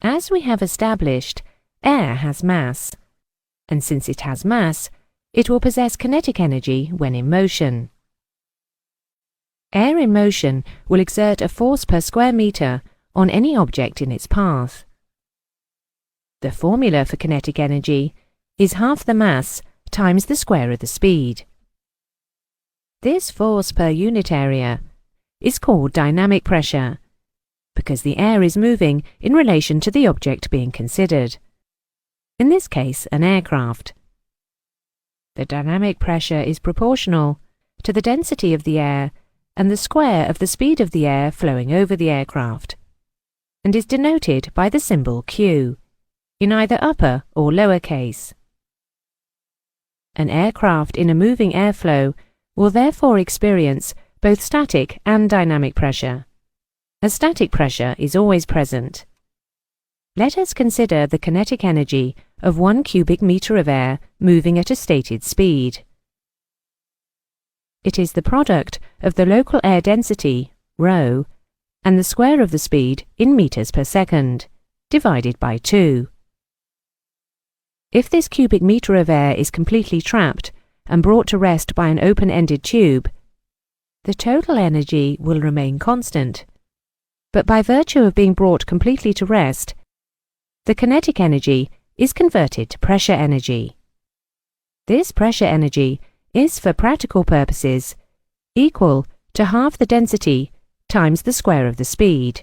As we have established, air has mass, and since it has mass, it will possess kinetic energy when in motion. Air in motion will exert a force per square meter on any object in its path. The formula for kinetic energy is half the mass times the square of the speed. This force per unit area is called dynamic pressure, because the air is moving in relation to the object being considered, in this case an aircraft. The dynamic pressure is proportional to the density of the air and the square of the speed of the air flowing over the aircraft, and is denoted by the symbol Q, in either upper or lower case. An aircraft in a moving airflow will therefore experience both static and dynamic pressure, as static pressure is always present. Let us consider the kinetic energy of 1 cubic meter of air moving at a stated speed. It is the product of the local air density, ρ, and the square of the speed in meters per second, divided by 2. If this cubic meter of air is completely trapped and brought to rest by an open-ended tube, the total energy will remain constant, but by virtue of being brought completely to rest, the kinetic energy is converted to pressure energy. This pressure energy is, for practical purposes, equal to half the density times the square of the speed,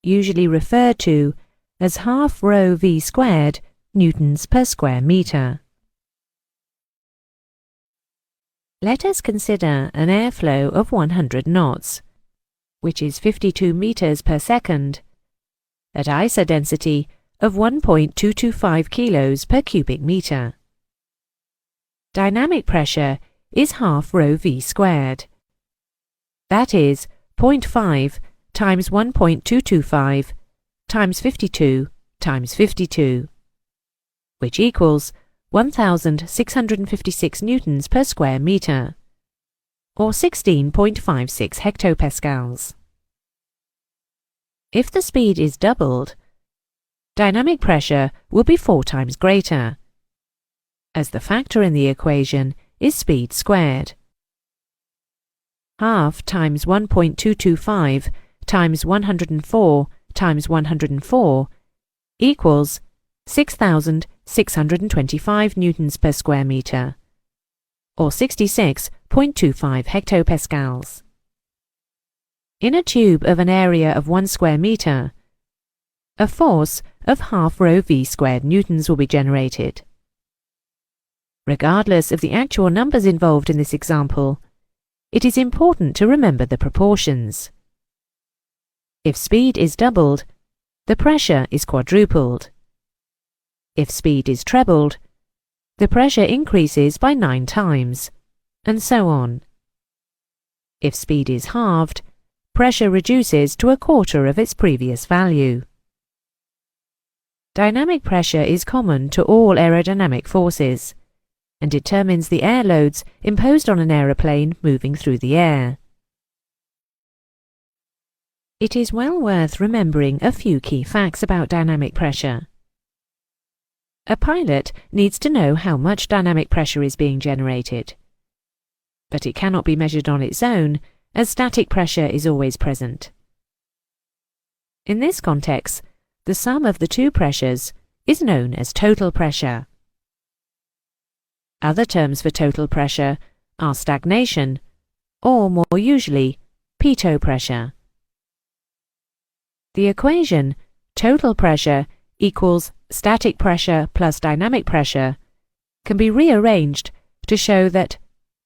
usually referred to as half ρ v squared newtons per square meter. Let us consider an airflow of 100 knots, which is 52 meters per second, at ISA density of 1.225 kilos per cubic meter. Dynamic pressure is half ρ v squared. That is 0.5 times 1.225 times 52 times 52, which equals 1,656 newtons per square meter, or 16.56 hectopascals. If the speed is doubled, dynamic pressure will be 4 times greater, as the factor in the equation is speed squared. Half times 1.225 times 104 times 104 equals 6,625 newtons per square meter, or 66.25 hectopascals. In a tube of an area of 1 square meter, a force of half ρ v squared newtons will be generated. Regardless of the actual numbers involved in this example, it is important to remember the proportions. If speed is doubled, the pressure is quadrupled. If speed is trebled, the pressure increases by 9 times, and so on. If speed is halved, pressure reduces to a quarter of its previous value. Dynamic pressure is common to all aerodynamic forces, and determines the air loads imposed on an aeroplane moving through the air. It is well worth remembering a few key facts about dynamic pressure. A pilot needs to know how much dynamic pressure is being generated, but it cannot be measured on its own, as static pressure is always present. In this context, the sum of the two pressures is known as total pressure. Other terms for total pressure are stagnation, or more usually, pitot pressure. The equation total pressure equals static pressure plus dynamic pressure can be rearranged to show that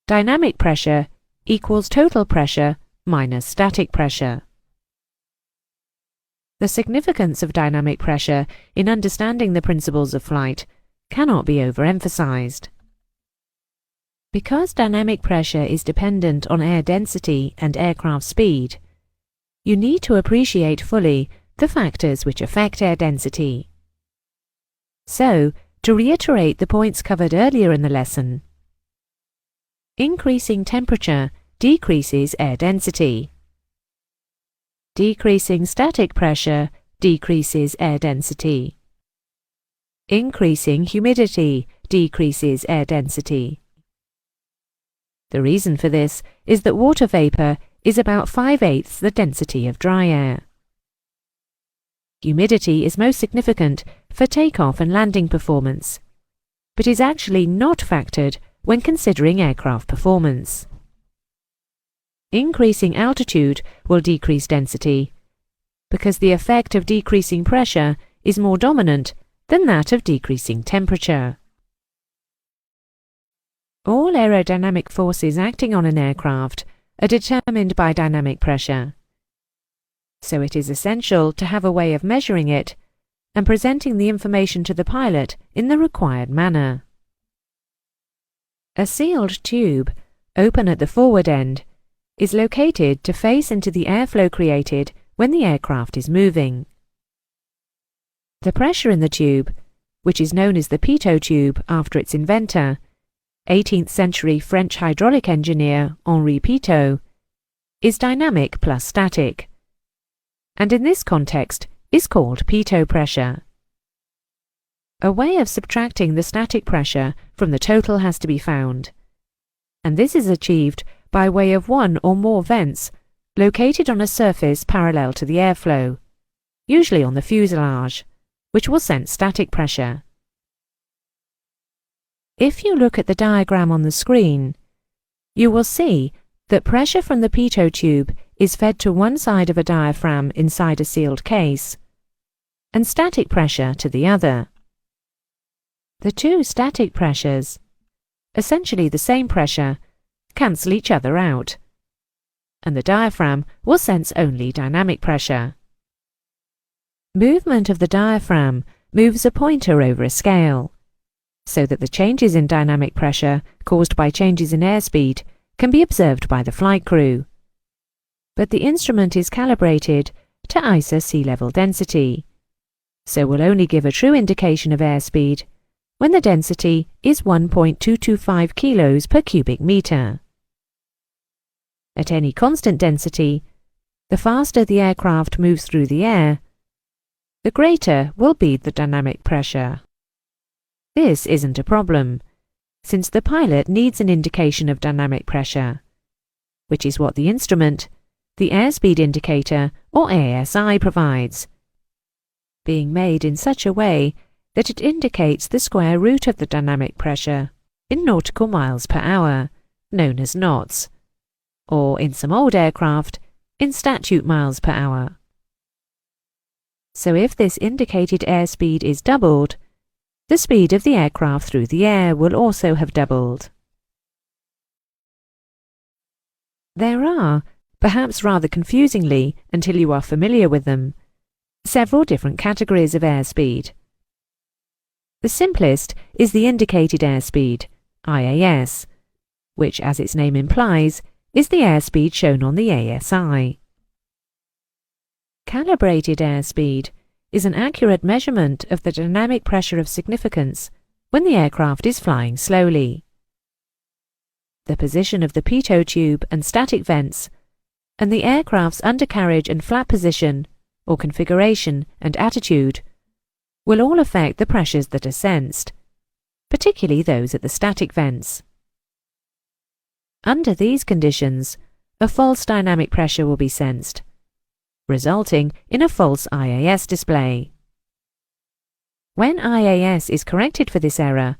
dynamic pressure equals total pressure minus static pressure. The significance of dynamic pressure in understanding the principles of flight cannot be overemphasized. Because dynamic pressure is dependent on air density and aircraft speed, you need to appreciate fully the factors which affect air density. So, to reiterate the points covered earlier in the lesson, increasing temperature decreases air density. Decreasing static pressure decreases air density. Increasing humidity decreases air density. The reason for this is that water vapor is about 5/8 the density of dry air. Humidity is most significant for takeoff and landing performance, but is actually not factored when considering aircraft performance. Increasing altitude will decrease density, because the effect of decreasing pressure is more dominant than that of decreasing temperature. All aerodynamic forces acting on an aircraft are determined by dynamic pressure, so it is essential to have a way of measuring it and presenting the information to the pilot in the required manner. A sealed tube, open at the forward end, is located to face into the airflow created when the aircraft is moving. The pressure in the tube, which is known as the pitot tube after its inventor, 18th century French hydraulic engineer Henri Pitot, is dynamic plus static, and in this context is called pitot pressure. A way of subtracting the static pressure from the total has to be found, and this is achieved by way of one or more vents located on a surface parallel to the airflow, usually on the fuselage, which will sense static pressure. If you look at the diagram on the screen, you will see that pressure from the pitot tube is fed to one side of a diaphragm inside a sealed case, and static pressure to the other. The two static pressures, essentially the same pressure, cancel each other out, and the diaphragm will sense only dynamic pressure. Movement of the diaphragm moves a pointer over a scale, so that the changes in dynamic pressure caused by changes in airspeed can be observed by the flight crew. But the instrument is calibrated to ISA sea level density, so will only give a true indication of airspeed when the density is 1.225 kilos per cubic meter. At any constant density, the faster the aircraft moves through the air, the greater will be the dynamic pressure. This isn't a problem, since the pilot needs an indication of dynamic pressure, which is what the instrument, the airspeed indicator or ASI, provides, being made in such a way that it indicates the square root of the dynamic pressure in nautical miles per hour, known as knots, or in some old aircraft, in statute miles per hour. So if this indicated airspeed is doubled, the speed of the aircraft through the air will also have doubled. There are, perhaps rather confusingly until you are familiar with them, several different categories of airspeed. The simplest is the indicated airspeed, IAS, which, as its name implies, is the airspeed shown on the ASI. Calibrated airspeed is an accurate measurement of the dynamic pressure of significance when the aircraft is flying slowly. The position of the pitot tube and static vents, and the aircraft's undercarriage and flap position, or configuration and attitude, will all affect the pressures that are sensed, particularly those at the static vents. Under these conditions, a false dynamic pressure will be sensed, resulting in a false IAS display. When IAS is corrected for this error,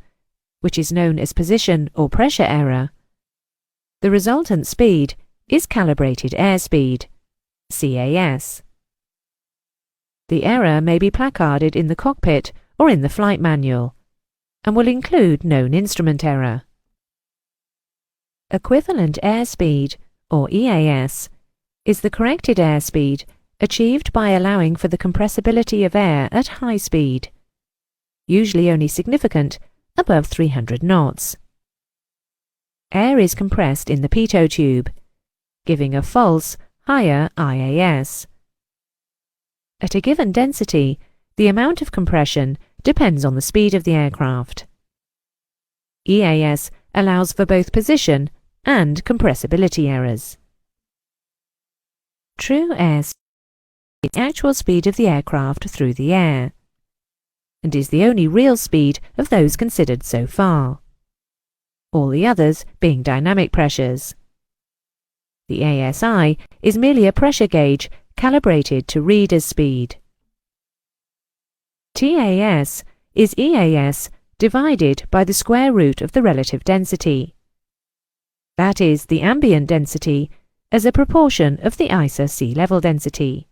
which is known as position or pressure error, the resultant speed is calibrated airspeed, CAS. The error may be placarded in the cockpit or in the flight manual, and will include known instrument error. Equivalent airspeed, or EAS, is the corrected airspeed achieved by allowing for the compressibility of air at high speed, usually only significant above 300 knots. Air is compressed in the pitot tube, giving a false, higher IAS. At a given density, the amount of compression depends on the speed of the aircraft. EAS allows for both position and compressibility errors. True airspeed the actual speed of the aircraft through the air, and is the only real speed of those considered so far, all the others being dynamic pressures. The ASI is merely a pressure gauge calibrated to read as speed. TAS is EAS divided by the square root of the relative density. That is the ambient density as a proportion of the ISA sea level density.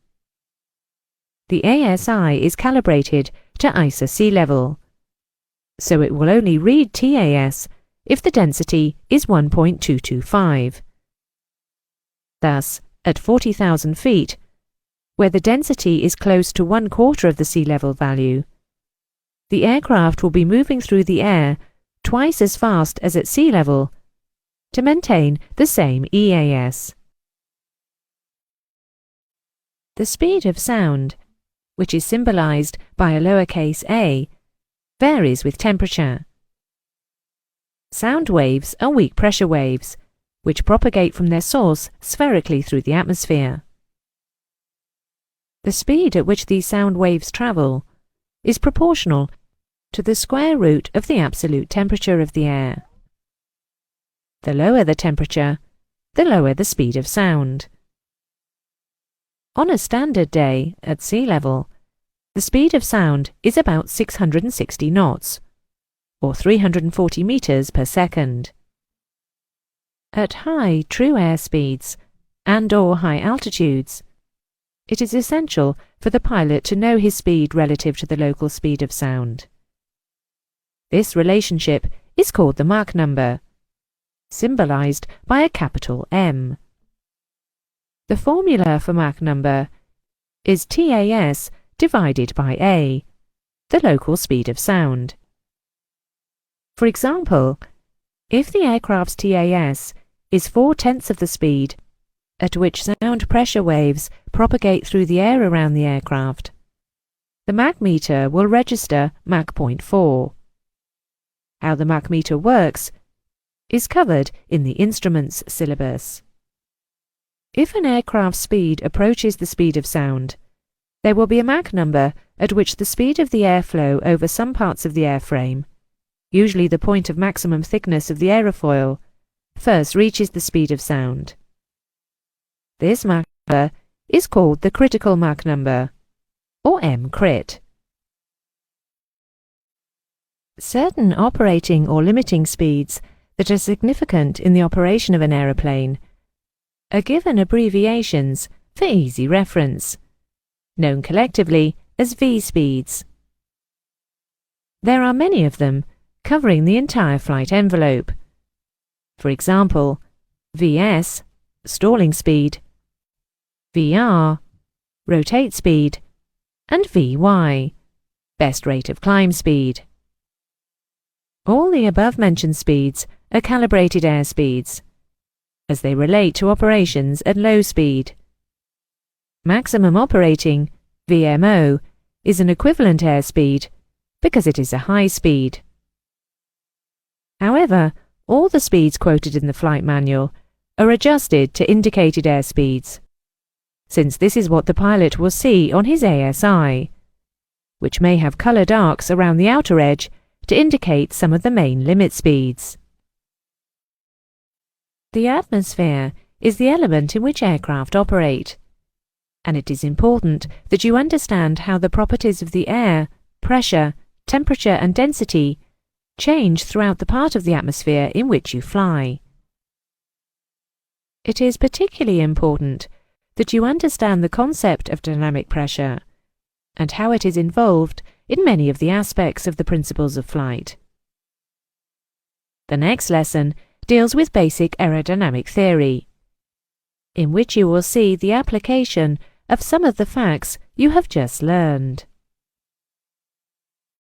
The ASI is calibrated to ISA sea level, so it will only read TAS if the density is 1.225. Thus, at 40,000 feet, where the density is close to 1/4 of the sea level value, the aircraft will be moving through the air twice as fast as at sea level to maintain the same EAS. The speed of sound, which is symbolized by a lowercase a, varies with temperature. Sound waves are weak pressure waves, which propagate from their source spherically through the atmosphere. The speed at which these sound waves travel is proportional to the square root of the absolute temperature of the air. The lower the temperature, the lower the speed of sound. On a standard day at sea level, the speed of sound is about 660 knots, or 340 meters per second. At high true air speeds and/or high altitudes, it is essential for the pilot to know his speed relative to the local speed of sound. This relationship is called the Mach number, symbolized by a capital M. The formula for Mach number is TAS divided by A, the local speed of sound. For example, if the aircraft's TAS is 4/10 of the speed at which sound pressure waves propagate through the air around the aircraft, the Mach meter will register Mach 0.4. How the Mach meter works is covered in the instruments syllabus. If an aircraft's speed approaches the speed of sound, there will be a Mach number at which the speed of the airflow over some parts of the airframe, usually the point of maximum thickness of the aerofoil, first reaches the speed of sound. This Mach number is called the critical Mach number, or M-crit. Certain operating or limiting speeds that are significant in the operation of an aeroplane are given abbreviations for easy reference, known collectively as V-speeds. There are many of them, covering the entire flight envelope. For example, VS, stalling speed, VR, rotate speed, and VY, best rate of climb speed. All the above-mentioned speeds are calibrated airspeeds, as they relate to operations at low speed. Maximum operating, VMO, is an equivalent airspeed because it is a high speed. However, all the speeds quoted in the flight manual are adjusted to indicated airspeeds, since this is what the pilot will see on his ASI, which may have coloured arcs around the outer edge to indicate some of the main limit speeds. The atmosphere is the element in which aircraft operate, and it is important that you understand how the properties of the air, pressure, temperature and density change throughout the part of the atmosphere in which you fly. It is particularly important that you understand the concept of dynamic pressure and how it is involved in many of the aspects of the principles of flight. The next lesson deals with basic aerodynamic theory, in which you will see the application of some of the facts you have just learned.